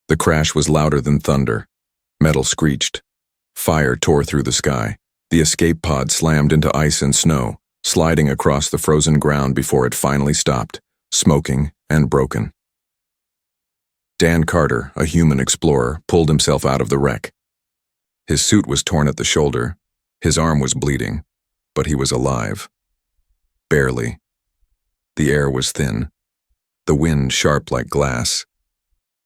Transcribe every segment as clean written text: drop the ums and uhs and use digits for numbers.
The crash was louder than thunder. Metal screeched. Fire tore through the sky. The escape pod slammed into ice and snow, sliding across the frozen ground before it finally stopped, smoking and broken. Dan Carter, a human explorer, pulled himself out of the wreck. His suit was torn at the shoulder, his arm was bleeding, but he was alive. Barely. The air was thin, the wind sharp like glass,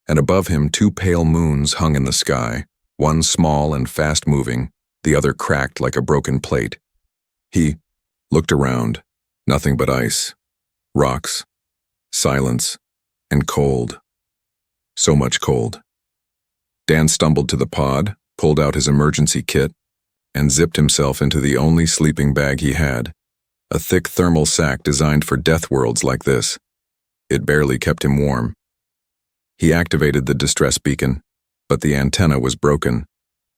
and above him 2 pale moons hung in the sky, one small and fast-moving, the other cracked like a broken plate. He looked around, nothing but ice, rocks, silence, and cold. So much cold. Dan stumbled to the pod, pulled out his emergency kit, and zipped himself into the only sleeping bag he had, a thick thermal sack designed for death worlds like this. It barely kept him warm. He activated the distress beacon, but the antenna was broken.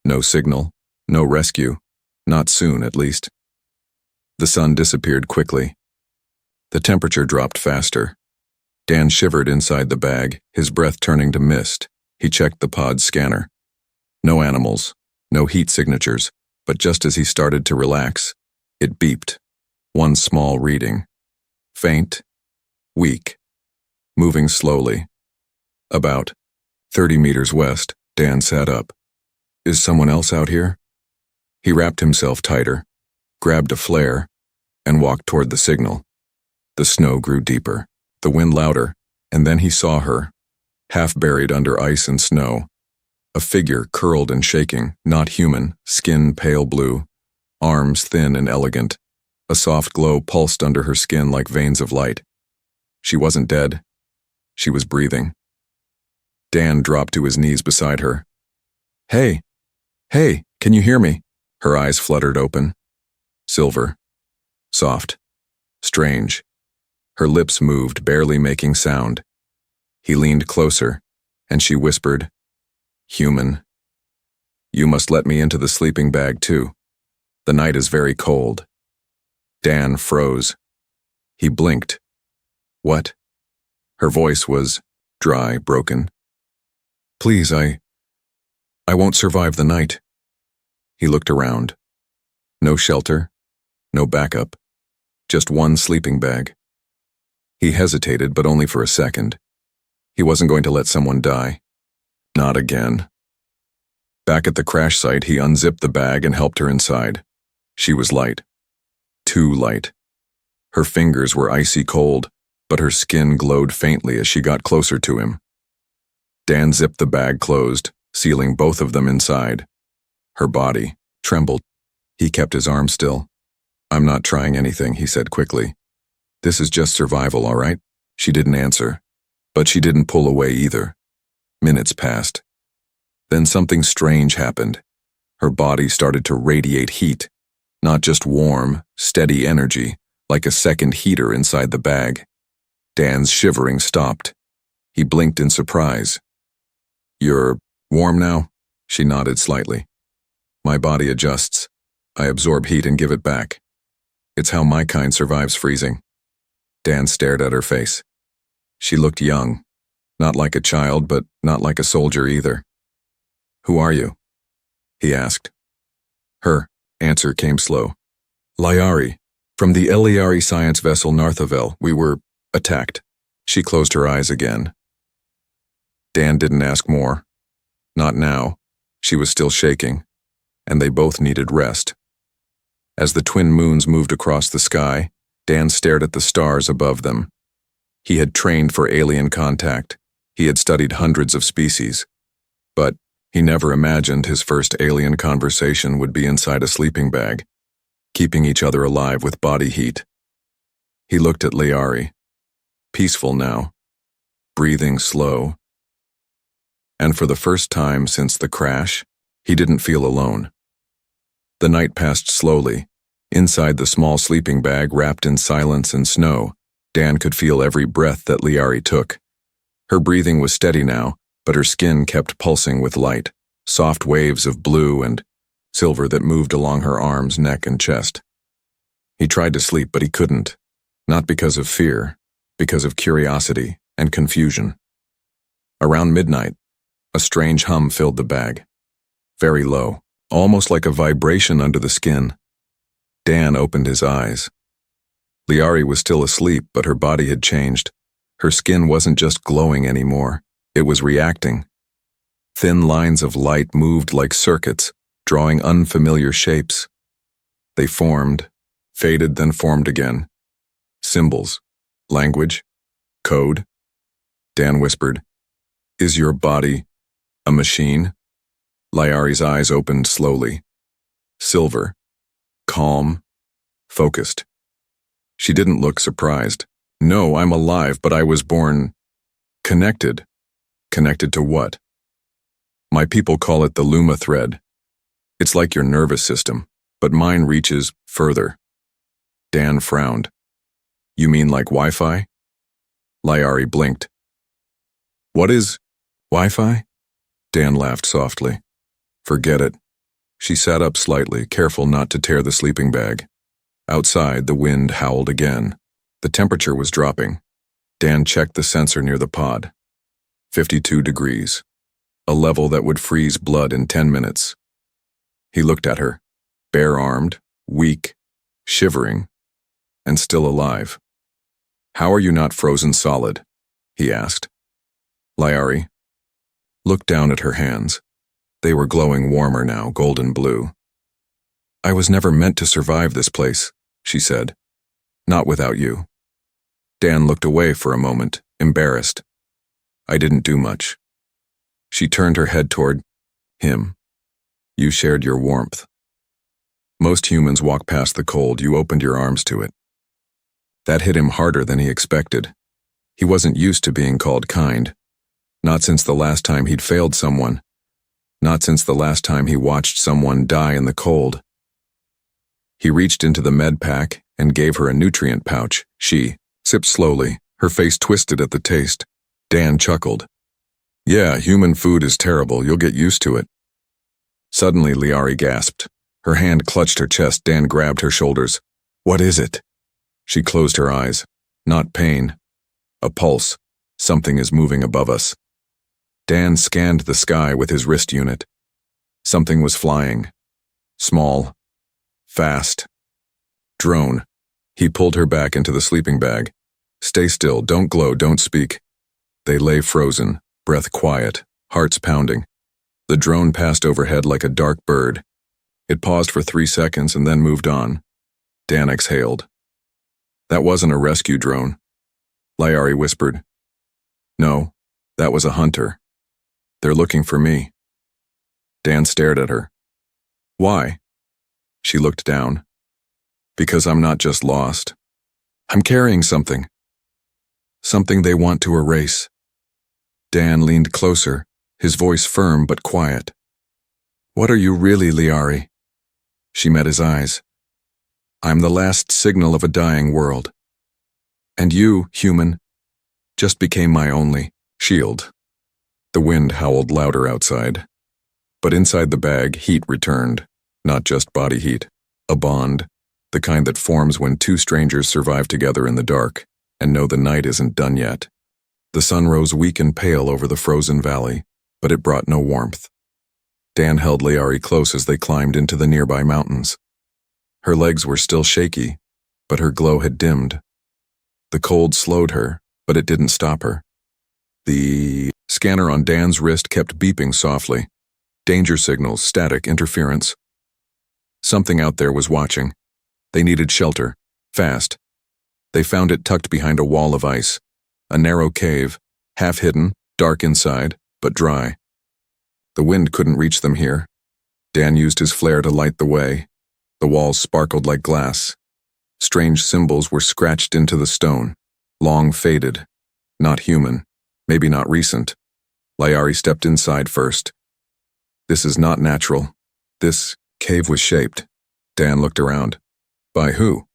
No signal, no rescue, not soon at least. The sun disappeared quickly. The temperature dropped faster. Dan shivered inside the bag, his breath turning to mist. He checked the pod's scanner. No animals, no heat signatures, but just as he started to relax, it beeped. One small reading. Faint, weak, moving slowly. About 30 meters west, Dan sat up. Is someone else out here? He wrapped himself tighter, grabbed a flare, and walked toward the signal. The snow grew deeper, the wind louder, and then he saw her, half buried under ice and snow. A figure curled and shaking, not human, skin pale blue, arms thin and elegant. A soft glow pulsed under her skin like veins of light. She wasn't dead. She was breathing. Dan dropped to his knees beside her. Hey, can you hear me? Her eyes fluttered open. Silver. Soft. Strange. Her lips moved, barely making sound. He leaned closer, and she whispered, Human. You must let me into the sleeping bag too. The night is very cold. Dan froze. He blinked. What? Her voice was dry, broken. Please, I won't survive the night. He looked around. No shelter, no backup, just one sleeping bag. He hesitated, but only for a second. He wasn't going to let someone die. Not again. Back at the crash site, he unzipped the bag and helped her inside. She was light. Too light. Her fingers were icy cold, but her skin glowed faintly as she got closer to him. Dan zipped the bag closed, sealing both of them inside. Her body trembled. He kept his arm still. I'm not trying anything, he said quickly. This is just survival, all right? She didn't answer, but she didn't pull away either. Minutes passed. Then something strange happened. Her body started to radiate heat. Not just warm, steady energy, like a second heater inside the bag. Dan's shivering stopped. He blinked in surprise. You're warm now? She nodded slightly. My body adjusts. I absorb heat and give it back. It's how my kind survives freezing. Dan stared at her face. She looked young. Not like a child, but not like a soldier either. Who are you? He asked. Her answer came slow. Liari, from the HFY science vessel Narthavel. We were attacked. She closed her eyes again. Dan didn't ask more. Not now. She was still shaking, and they both needed rest. As the twin moons moved across the sky, Dan stared at the stars above them. He had trained for alien contact. He had studied hundreds of species. But he never imagined his first alien conversation would be inside a sleeping bag, keeping each other alive with body heat. He looked at Liari, peaceful now, breathing slow. And for the first time since the crash, he didn't feel alone. The night passed slowly. Inside the small sleeping bag wrapped in silence and snow, Dan could feel every breath that Liari took. Her breathing was steady now, but her skin kept pulsing with light, soft waves of blue and silver that moved along her arms, neck, and chest. He tried to sleep, but he couldn't, not because of fear, because of curiosity and confusion. Around midnight, A strange hum filled the bag. Very low, almost like a vibration under the skin. Dan opened his eyes. Liari was still asleep, but her body had changed. Her skin wasn't just glowing anymore. It was reacting. Thin lines of light moved like circuits, drawing unfamiliar shapes. They formed, faded, then formed again. Symbols, language, code. Dan whispered, "Is your body a machine?" Liari's eyes opened slowly. Silver, calm, focused. She didn't look surprised. "No, I'm alive, but I was born connected." Connected to what? "My people call it the Luma thread. It's like your nervous system, but mine reaches further." Dan frowned. "You mean like Wi-Fi?" Liari blinked. "What is Wi-Fi?" Dan laughed softly. "Forget it." She sat up slightly, careful not to tear the sleeping bag. Outside, the wind howled again. The temperature was dropping. Dan checked the sensor near the pod. 52 degrees. A level that would freeze blood in 10 minutes. He looked at her, bare-armed, weak, shivering, and still alive. "How are you not frozen solid?" he asked. Liari looked down at her hands. They were glowing warmer now, golden blue. "I was never meant to survive this place," she said. "Not without you." Dan looked away for a moment, embarrassed. "I didn't do much." She turned her head toward him. "You shared your warmth. Most humans walk past the cold. You opened your arms to it." That hit him harder than he expected. He wasn't used to being called kind. Not since the last time he'd failed someone. Not since the last time he watched someone die in the cold. He reached into the med pack and gave her a nutrient pouch. She sipped slowly, her face twisted at the taste. Dan chuckled. "Yeah, human food is terrible. You'll get used to it." Suddenly, Liari gasped. Her hand clutched her chest. Dan grabbed her shoulders. "What is it?" She closed her eyes. "Not pain. A pulse. Something is moving above us." Dan scanned the sky with his wrist unit. Something was flying. Small. Fast. Drone. He pulled her back into the sleeping bag. "Stay still. Don't glow. Don't speak." They lay frozen, breath quiet, hearts pounding. The drone passed overhead like a dark bird. It paused for 3 seconds and then moved on. Dan exhaled. "That wasn't a rescue drone," Liari whispered. "No, that was a hunter. They're looking for me." Dan stared at her. "Why?" She looked down. "Because I'm not just lost. I'm carrying something. Something they want to erase." Dan leaned closer, his voice firm but quiet. "What are you really, Liari?" She met his eyes. "I'm the last signal of a dying world. And you, human, just became my only shield." The wind howled louder outside. But inside the bag, heat returned. Not just body heat. A bond. The kind that forms when two strangers survive together in the dark and know the night isn't done yet. The sun rose weak and pale over the frozen valley, but it brought no warmth. Dan held Liari close as they climbed into the nearby mountains. Her legs were still shaky, but her glow had dimmed. The cold slowed her, but it didn't stop her. The scanner on Dan's wrist kept beeping softly. Danger signals, static, interference. Something out there was watching. They needed shelter, fast. They found it tucked behind a wall of ice. A narrow cave, half hidden, dark inside, but dry. The wind couldn't reach them here. Dan used his flare to light the way. The walls sparkled like glass. Strange symbols were scratched into the stone. Long faded. Not human. Maybe not recent. Liari stepped inside first. "This is not natural. This cave was shaped." Dan looked around. "By who?"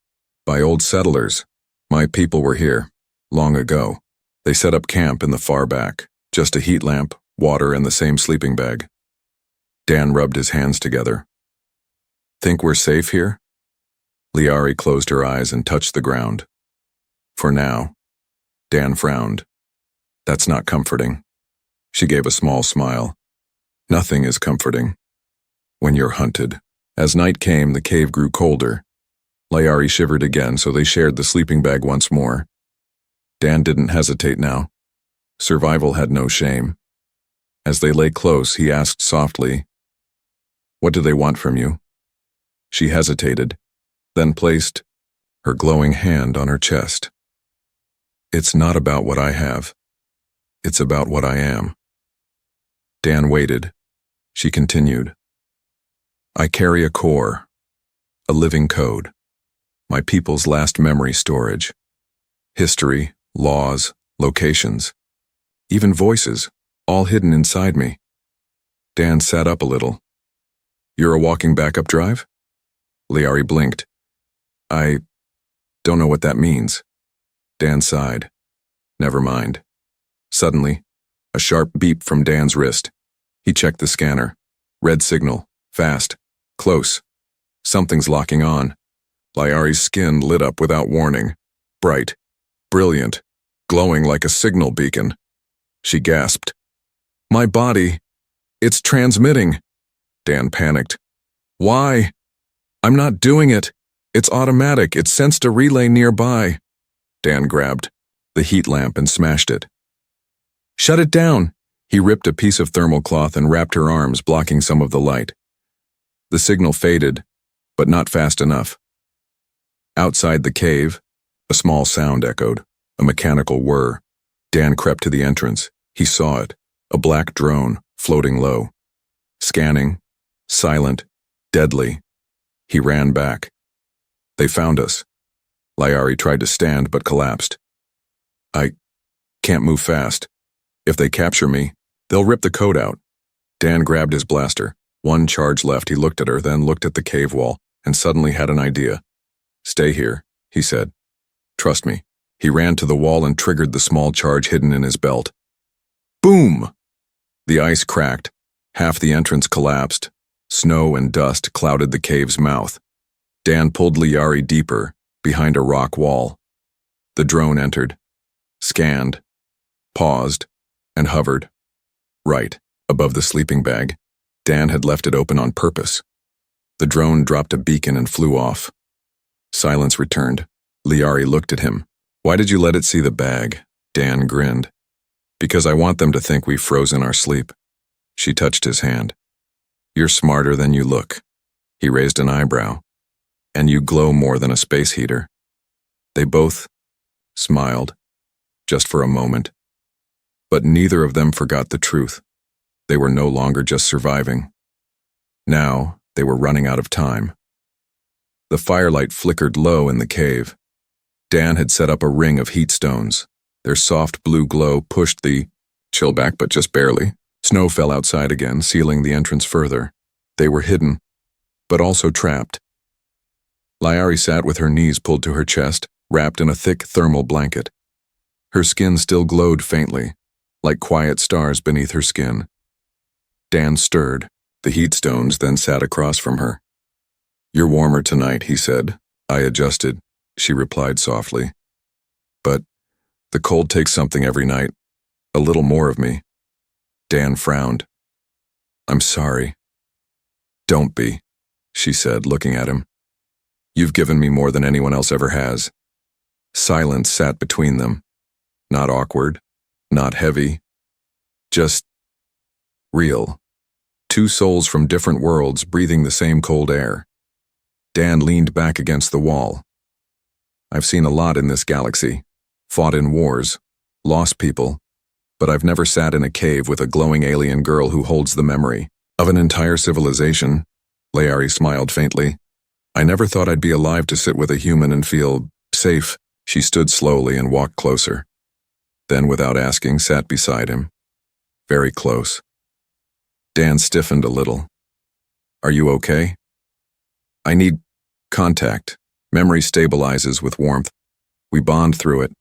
"By old settlers. My people were here. Long ago. They set up camp in the far back. Just a heat lamp, water, and the same sleeping bag." Dan rubbed his hands together. "Think we're safe here?" Liari closed her eyes and touched the ground. "For now." Dan frowned. "That's not comforting." She gave a small smile. Nothing is comforting when you're hunted. As night came, the cave grew colder. Layari shivered again, so they shared the sleeping bag once more. Dan didn't hesitate now. Survival had no shame. As they lay close, he asked softly, "What do they want from you?" She hesitated, then placed her glowing hand on her chest. "It's not about what I have. It's about what I am." Dan waited. She continued, "I carry a core, a living code, my people's last memory storage. History, laws, locations, even voices, all hidden inside me." Dan sat up a little. "You're a walking backup drive?" Liari blinked. "I don't know what that means." Dan sighed. "Never mind." Suddenly, a sharp beep from Dan's wrist. He checked the scanner. Red signal. Fast. Close. Something's locking on. Liari's skin lit up without warning. Bright. Brilliant. Glowing like a signal beacon. She gasped. "My body. It's transmitting." Dan panicked. "Why? I'm not doing it. It's automatic. It sensed a relay nearby." Dan grabbed the heat lamp and smashed it. "Shut it down." He ripped a piece of thermal cloth and wrapped her arms, blocking some of the light. The signal faded, but not fast enough. Outside the cave, a small sound echoed, a mechanical whir. Dan crept to the entrance. He saw it, a black drone, floating low. Scanning, silent, deadly. He ran back. "They found us." Liari tried to stand but collapsed. "I can't move fast. If they capture me, they'll rip the code out." Dan grabbed his blaster. One charge left. He looked at her, then looked at the cave wall, and suddenly had an idea. "Stay here," he said. "Trust me." He ran to the wall and triggered the small charge hidden in his belt. Boom! The ice cracked. Half the entrance collapsed. Snow and dust clouded the cave's mouth. Dan pulled Liari deeper, behind a rock wall. The drone entered, scanned, paused, and hovered. Right, above the sleeping bag. Dan had left it open on purpose. The drone dropped a beacon and flew off. Silence returned. Liari looked at him. "Why did you let it see the bag?" Dan grinned. "Because I want them to think we've frozen our sleep." She touched his hand. "You're smarter than you look." He raised an eyebrow. "And you glow more than a space heater." They both smiled, just for a moment. But neither of them forgot the truth. They were no longer just surviving. Now, they were running out of time. The firelight flickered low in the cave. Dan had set up a ring of heat stones. Their soft blue glow pushed the chill back, but just barely. Snow fell outside again, sealing the entrance further. They were hidden, but also trapped. Liari sat with her knees pulled to her chest, wrapped in a thick thermal blanket. Her skin still glowed faintly, like quiet stars beneath her skin. Dan stirred. The heat stones then sat across from her. "You're warmer tonight," he said. I adjusted. She replied softly. "But the cold takes something every night. A little more of me." Dan frowned. "I'm sorry." "Don't be," she said, looking at him. "You've given me more than anyone else ever has." Silence sat between them. Not awkward, not heavy, just real. Two souls from different worlds breathing the same cold air. Dan leaned back against the wall. "I've seen a lot in this galaxy, fought in wars, lost people, but I've never sat in a cave with a glowing alien girl who holds the memory of an entire civilization." Liari smiled faintly. "I never thought I'd be alive to sit with a human and feel safe." She stood slowly and walked closer. Then, without asking, sat beside him. Very close. Dan stiffened a little. "Are you okay?" "I need contact. Memory stabilizes with warmth. We bond through it."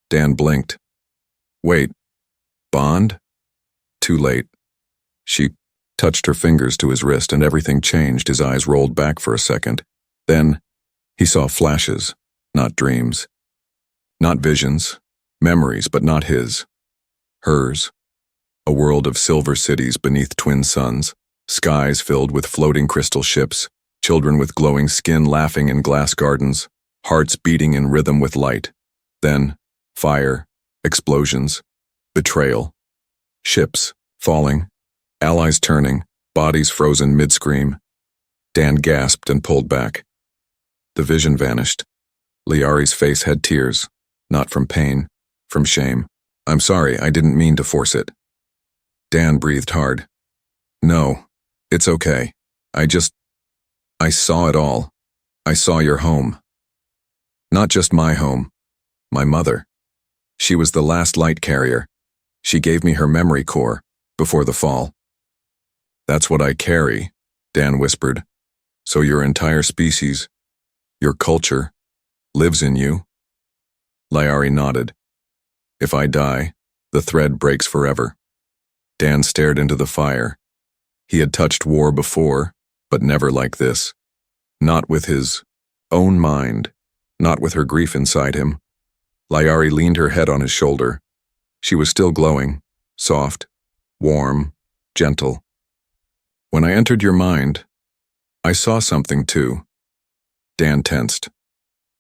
Dan blinked. "Wait, bond?" Too late. She touched her fingers to his wrist and everything changed. His eyes rolled back for a second. Then, he saw flashes, not dreams. Not visions, memories, but not his. Hers. A world of silver cities beneath twin suns, skies filled with floating crystal ships, children with glowing skin laughing in glass gardens, hearts beating in rhythm with light. Then, fire, explosions, betrayal, ships falling, allies turning, bodies frozen mid-scream. Dan gasped and pulled back. The vision vanished. Liari's face had tears, not from pain, from shame. "I'm sorry, I didn't mean to force it." Dan breathed hard. "No, it's okay. I saw it all. I saw your home. Not just my home, my mother. She was the last light carrier. She gave me her memory core before the fall." "That's what I carry," Dan whispered. "So your entire species, your culture, lives in you?" Liari nodded. "If I die, the thread breaks forever." Dan stared into the fire. He had touched war before, but never like this. Not with his own mind, not with her grief inside him. Liari leaned her head on his shoulder. She was still glowing, soft, warm, gentle. "When I entered your mind, I saw something too." Dan tensed.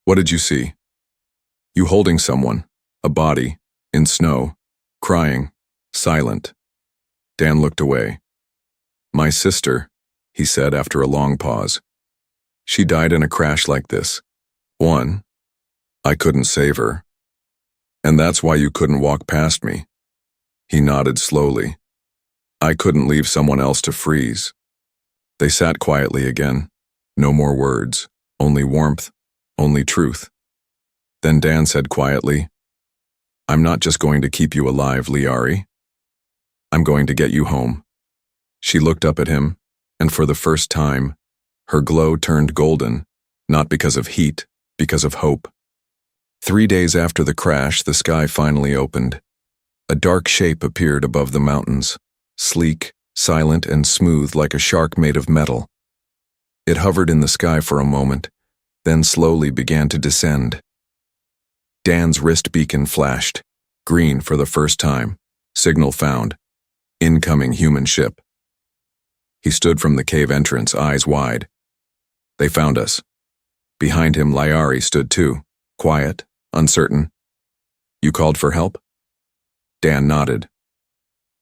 "What did you see?" "You holding someone, a body, in snow, crying, silent." Dan looked away. "My sister," he said after a long pause. "She died in a crash like this. One, I couldn't save her. And that's why you couldn't walk past me." He nodded slowly. "I couldn't leave someone else to freeze." They sat quietly again. No more words, only warmth, only truth. Then Dan said quietly, "I'm not just going to keep you alive, Liari. I'm going to get you home." She looked up at him, and for the first time, her glow turned golden, not because of heat, because of hope. 3 days after the crash, the sky finally opened. A dark shape appeared above the mountains, sleek, silent, and smooth like a shark made of metal. It hovered in the sky for a moment, then slowly began to descend. Dan's wrist beacon flashed, green for the first time, signal found. Incoming human ship. He stood from the cave entrance, eyes wide. "They found us." Behind him, Liari stood too, quiet, uncertain. "You called for help?" Dan nodded.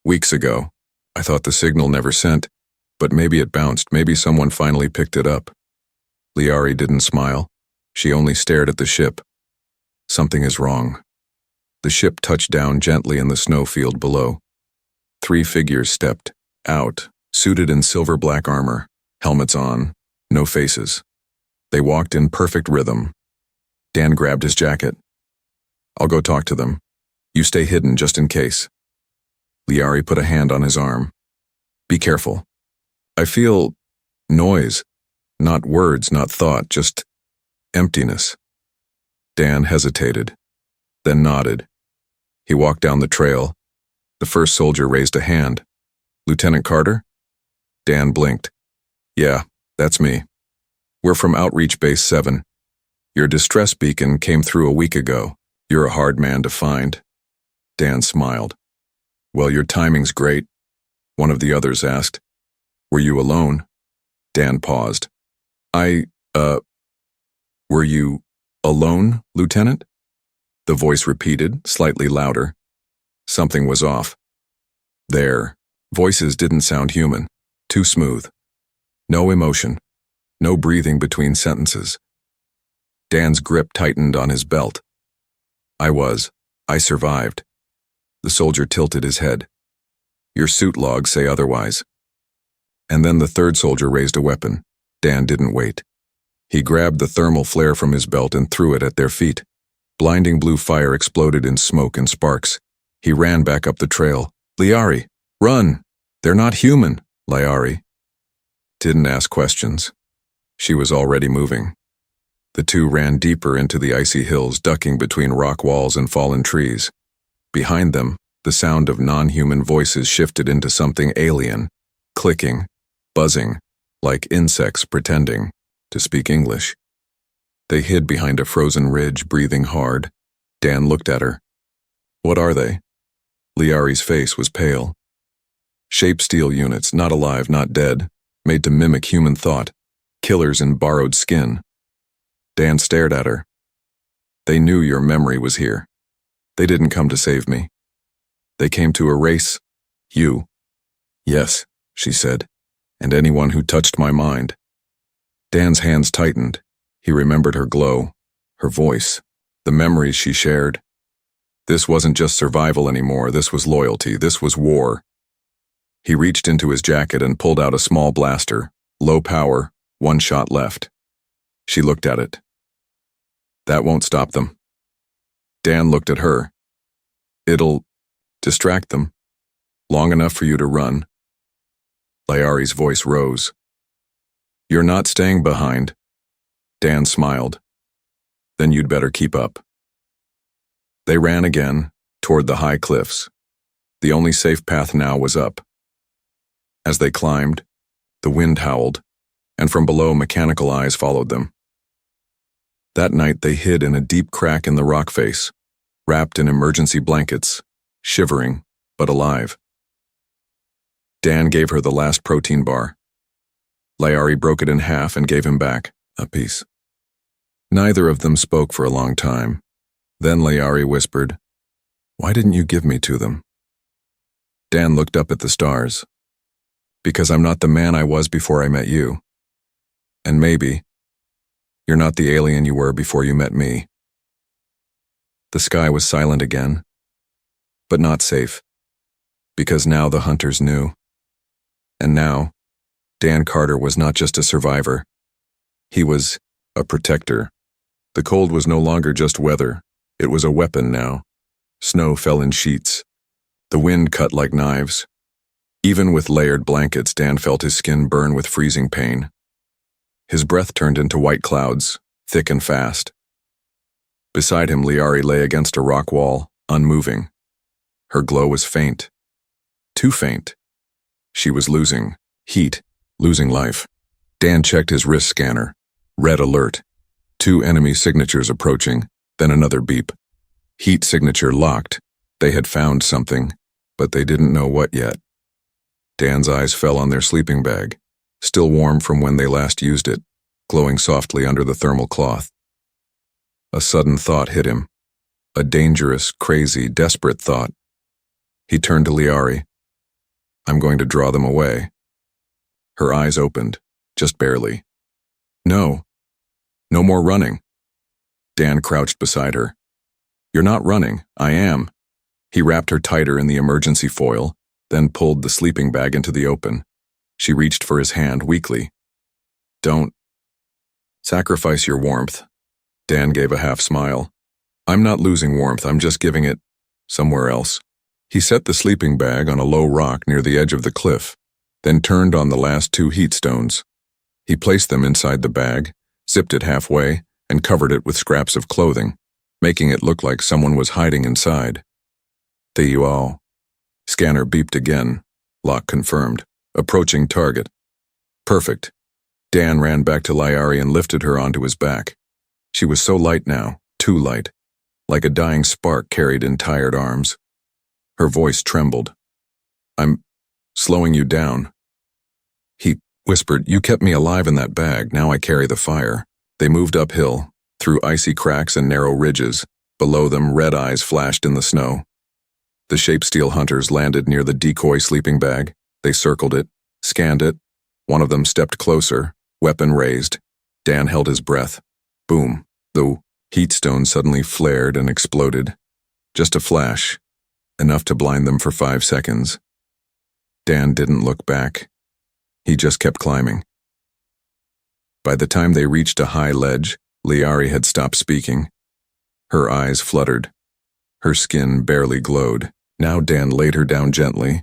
"Weeks ago. I thought the signal never sent, but maybe it bounced, maybe someone finally picked it up." Liari didn't smile. She only stared at the ship. "Something is wrong." The ship touched down gently in the snowfield below. 3 figures stepped out, suited in silver-black armor, helmets on, no faces. They walked in perfect rhythm. Dan grabbed his jacket. "I'll go talk to them. You stay hidden just in case." Liari put a hand on his arm. "Be careful. I feel noise, not words, not thought, just emptiness." Dan hesitated, then nodded. He walked down the trail. The first soldier raised a hand. "Lieutenant Carter?" Dan blinked. "Yeah, that's me. We're from Outreach Base 7. Your distress beacon came through a week ago. You're a hard man to find." Dan smiled. "Well, your timing's great," one of the others asked. "Were you alone?" Dan paused. Were you alone, Lieutenant?" The voice repeated, slightly louder. Something was off. Their voices didn't sound human, too smooth. No emotion, no breathing between sentences. Dan's grip tightened on his belt. I survived." The soldier tilted his head. "Your suit logs say otherwise." And then the third soldier raised a weapon. Dan didn't wait. He grabbed the thermal flare from his belt and threw it at their feet. Blinding blue fire exploded in smoke and sparks. He ran back up the trail. "Liari, run! They're not human!" Liari didn't ask questions. She was already moving. The two ran deeper into the icy hills, ducking between rock walls and fallen trees. Behind them, the sound of non-human voices shifted into something alien, clicking, buzzing, like insects pretending to speak English. They hid behind a frozen ridge, breathing hard. Dan looked at her. "What are they?" Liari's face was pale. Shape steel units, not alive, not dead, made to mimic human thought, killers in borrowed skin. Dan stared at her. They knew your memory was here. They didn't come to save me. They came to erase you. Yes, she said, and anyone who touched my mind. Dan's hands tightened. He remembered her glow, her voice, the memories she shared. This wasn't just survival anymore, this was loyalty, this was war. He reached into his jacket and pulled out a small blaster, low power, 1 shot left. She looked at it. That won't stop them. Dan looked at her. It'll distract them, long enough for you to run. Layari's voice rose. You're not staying behind. Dan smiled. Then you'd better keep up. They ran again, toward the high cliffs. The only safe path now was up. As they climbed, the wind howled, and from below mechanical eyes followed them. That night they hid in a deep crack in the rock face, wrapped in emergency blankets, shivering, but alive. Dan gave her the last protein bar. Layari broke it in half and gave him back a piece. Neither of them spoke for a long time. Then Layari whispered, "Why didn't you give me to them?" Dan looked up at the stars. Because I'm not the man I was before I met you. And maybe you're not the alien you were before you met me. The sky was silent again, but not safe, because now the hunters knew. And now, Dan Carter was not just a survivor. He was a protector. The cold was no longer just weather. It was a weapon now. Snow fell in sheets. The wind cut like knives. Even with layered blankets, Dan felt his skin burn with freezing pain. His breath turned into white clouds, thick and fast. Beside him, Layari lay against a rock wall, unmoving. Her glow was faint. Too faint. She was losing heat, losing life. Dan checked his wrist scanner. Red alert. 2 enemy signatures approaching, then another beep. Heat signature locked. They had found something, but they didn't know what yet. Dan's eyes fell on their sleeping bag, still warm from when they last used it, glowing softly under the thermal cloth. A sudden thought hit him. A dangerous, crazy, desperate thought. He turned to Layari. I'm going to draw them away. Her eyes opened, just barely. No. No more running. Dan crouched beside her. You're not running. I am. He wrapped her tighter in the emergency foil, then pulled the sleeping bag into the open. She reached for his hand weakly. Don't sacrifice your warmth. Dan gave a half smile. I'm not losing warmth, I'm just giving it somewhere else. He set the sleeping bag on a low rock near the edge of the cliff, then turned on the last 2 heat stones. He placed them inside the bag, zipped it halfway, and covered it with scraps of clothing, making it look like someone was hiding inside. There you are. Scanner beeped again. Lock confirmed. Approaching target. Perfect. Dan ran back to Layari and lifted her onto his back. She was so light now, too light, like a dying spark carried in tired arms. Her voice trembled. I'm slowing you down. He whispered, you kept me alive in that bag, now I carry the fire. They moved uphill, through icy cracks and narrow ridges. Below them, red eyes flashed in the snow. The shape-steel hunters landed near the decoy sleeping bag. They circled it, scanned it. One of them stepped closer, weapon raised. Dan held his breath. Boom. The heat stone suddenly flared and exploded. Just a flash, enough to blind them for 5 seconds. Dan didn't look back. He just kept climbing. By the time they reached a high ledge, Layari had stopped speaking. Her eyes fluttered. Her skin barely glowed. Now Dan laid her down gently,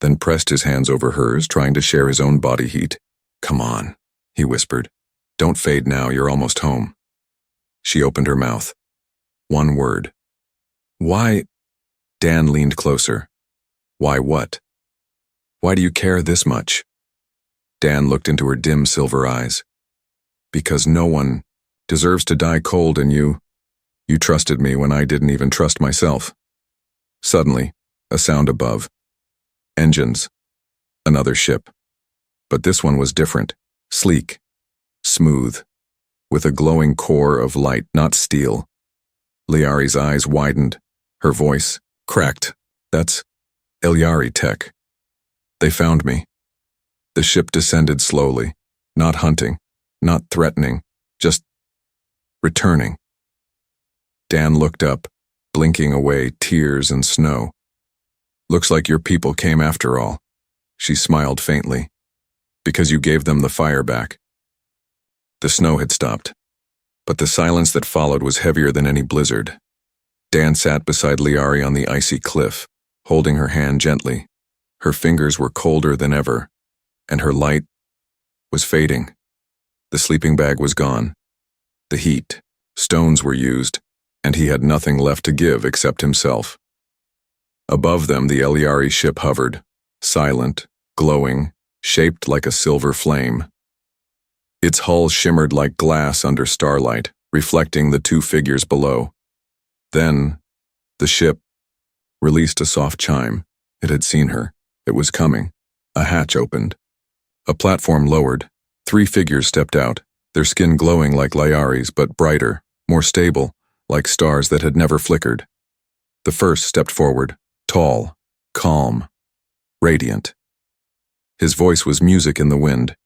then pressed his hands over hers, trying to share his own body heat. Come on, he whispered. Don't fade now, you're almost home. She opened her mouth. One word. Why? Dan leaned closer. Why what? Why do you care this much? Dan looked into her dim silver eyes. Because no one deserves to die cold, and you trusted me when I didn't even trust myself. Suddenly, a sound above. Engines. Another ship. But this one was different. Sleek. Smooth. With a glowing core of light, not steel. Liari's eyes widened. Her voice cracked. That's Ilyari Tech. They found me. The ship descended slowly. Not hunting. Not threatening. Just returning. Dan looked up, blinking away tears and snow. Looks like your people came after all. She smiled faintly. Because you gave them the fire back. The snow had stopped, but the silence that followed was heavier than any blizzard. Dan sat beside Liari on the icy cliff, holding her hand gently. Her fingers were colder than ever, and her light was fading. The sleeping bag was gone. The heat, stones were used, and he had nothing left to give except himself. Above them, the Ilyari ship hovered, silent, glowing, shaped like a silver flame. Its hull shimmered like glass under starlight, reflecting the two figures below. Then, the ship released a soft chime. It had seen her. It was coming. A hatch opened. A platform lowered. 3 figures stepped out, their skin glowing like Liari's, but brighter, more stable, like stars that had never flickered. The first stepped forward, tall, calm, radiant. His voice was music in the wind.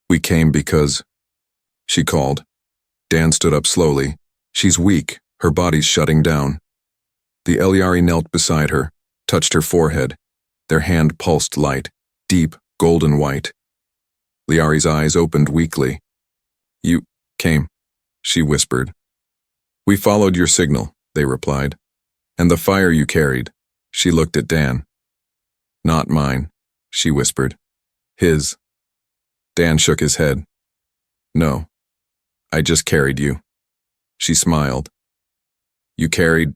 We came because... She called. Dan stood up slowly. She's weak, her body's shutting down. The Ilyari knelt beside her, touched her forehead. Their hand pulsed light, deep, golden white. Liari's eyes opened weakly. You came, she whispered. We followed your signal, they replied. And the fire you carried. She looked at Dan. Not mine, she whispered. His. Dan shook his head. No, I just carried you. She smiled. You carried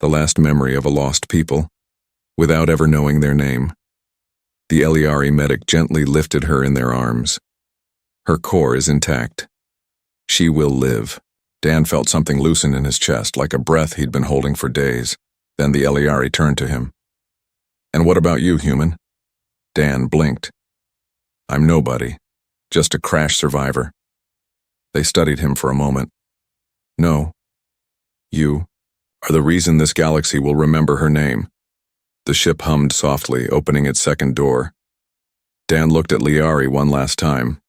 the last memory of a lost people, without ever knowing their name. The Ilyari medic gently lifted her in their arms. Her core is intact. She will live. Dan felt something loosen in his chest, like a breath he'd been holding for days. Then the Ilyari turned to him. And what about you, human? Dan blinked. I'm nobody, just a crash survivor. They studied him for a moment. No, you are the reason this galaxy will remember her name. The ship hummed softly, opening its second door. Dan looked at Liari one last time.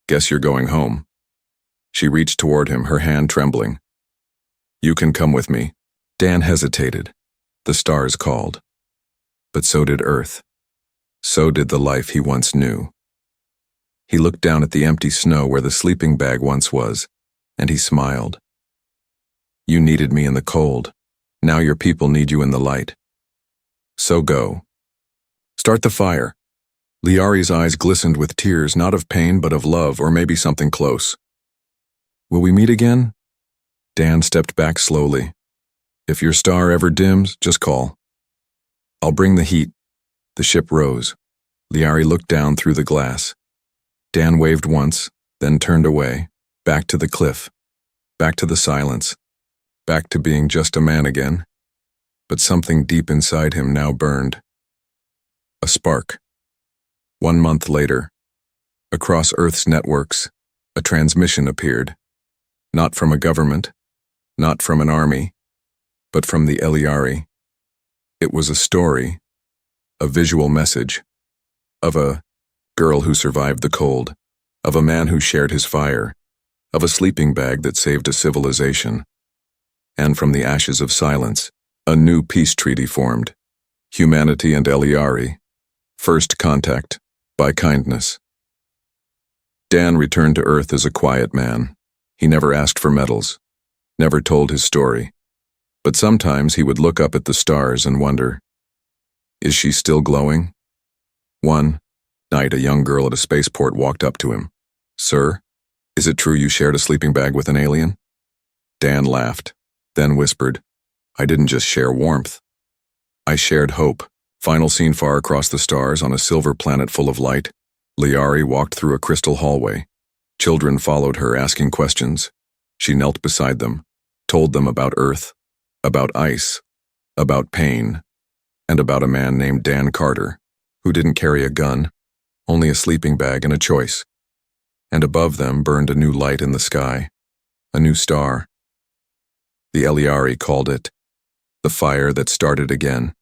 Guess you're going home. She reached toward him, her hand trembling. You can come with me. Dan hesitated. The stars called. But so did Earth. So did the life he once knew. He looked down at the empty snow where the sleeping bag once was, and he smiled. You needed me in the cold. Now your people need you in the light. So go. Start the fire. Liari's eyes glistened with tears, not of pain but of love, or maybe something close. Will we meet again? Dan stepped back slowly. If your star ever dims, just call. I'll bring the heat. The ship rose. Liari looked down through the glass. Dan waved once, then turned away, back to the cliff, back to the silence, back to being just a man again. But something deep inside him now burned. A spark. 1 month later, across Earth's networks, a transmission appeared. Not from a government, not from an army, but from the Ilyari. It was a story, a visual message, of a girl who survived the cold, of a man who shared his fire, of a sleeping bag that saved a civilization. And from the ashes of silence, a new peace treaty formed. Humanity and Ilyari. First contact, by kindness. Dan returned to Earth as a quiet man. He never asked for medals, never told his story. But sometimes he would look up at the stars and wonder, is she still glowing? One night, a young girl at a spaceport walked up to him. Sir, is it true you shared a sleeping bag with an alien? Dan laughed, then whispered, I didn't just share warmth. I shared hope. Final scene far across the stars on a silver planet full of light. Liari walked through a crystal hallway. Children followed her, asking questions. She knelt beside them, told them about Earth, about ice, about pain, and about a man named Dan Carter. who didn't carry a gun, only a sleeping bag and a choice. And above them burned a new light in the sky, a new star. The Eliari called it the fire that started again.